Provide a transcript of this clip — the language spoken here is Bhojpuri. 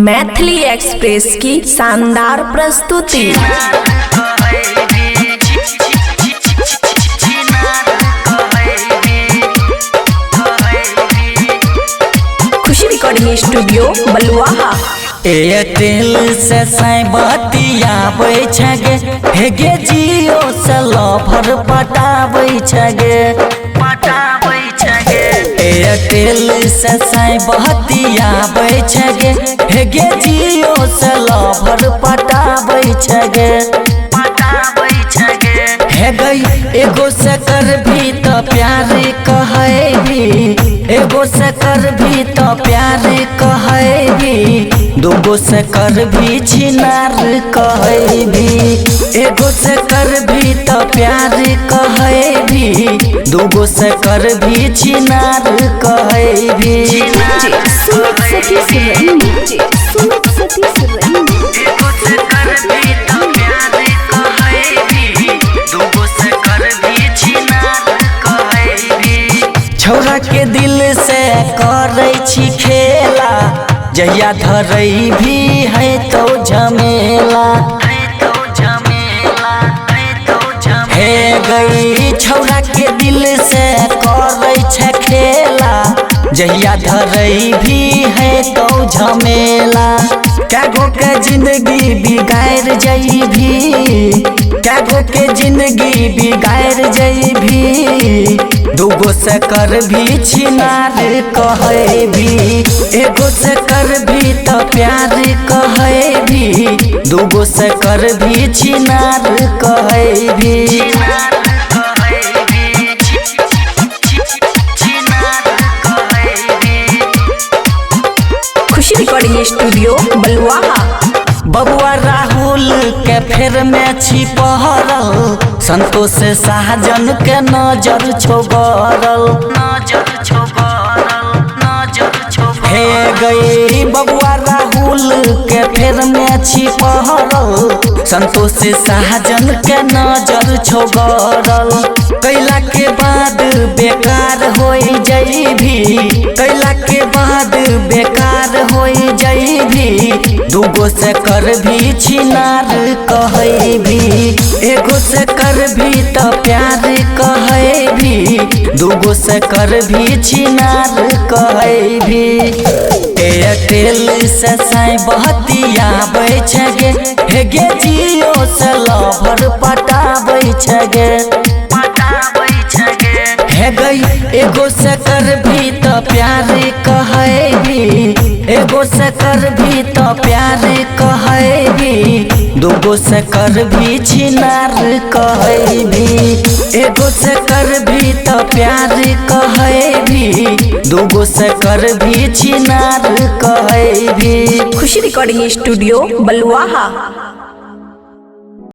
मैथिली एक्सप्रेस की शानदार प्रस्तुति। खुशी रिकॉर्डिंग स्टूडियो बलुआहा। एयरटेल से बतियाबै छगे हेगे जियो से लभर पटाबै छगे एयरटेल से बतियाबै छगे हेगे जियो से लभर पटाबै छगे हे गई एगो से कर भी तो प्यार कहे भी एगो से कर भी तो प्यार कहे भी दूगो से कर भी छिनार कहे भी एगो से कर भी तो प्यार कहे भी दूगो से कर भी छिनार कहे भी छौरा के दिल से करे छी खेला जहिया धरई भी है तो झमेला हे गई छौरा के दिल से करे छ खेला जहिया धरई भी है तो झमेला कैगो के जिंदगी बिगाड़ जई भी कैगो के जिंदगी बिगाड़ जई भी दूगो से कर भी छिनार कहे भी एगो से कर भी तो प्यार कहे भी दूगो से कर भी छिनार कहे भी खुशी रिकॉर्डिंग स्टूडियो बलुआहा। बबुआ राहुल के फेर में छिपहरल संतोष शाहजन के नजर छोगरल हे गई बबुआ राहुल के फेर में छिपहरल संतोष शाहजन के नजर छोगरल कैला के बाद बेकार हो जाई भी कैला के बाद बेकार हो जाई भी दूगो से कर भी छिनार कहे भी एगो से कर भी तो प्यार कहे भी दूगो से कर भी छिनार कहे भी एयरटेल से बतियाबै छगे हेगे जियो से लभर पटाबै छगे हे गई एगो से कर भी तो प्यार कहे भी एगो से कर भी तो प्यार कहे भी दूगो से कर भी छिनार कहे भी एगो से कर भी तो प्यार कहे भी दूगो से कर भी छिनार कहे भी। खुशी रिकॉर्डिंग स्टूडियो बलुआहा।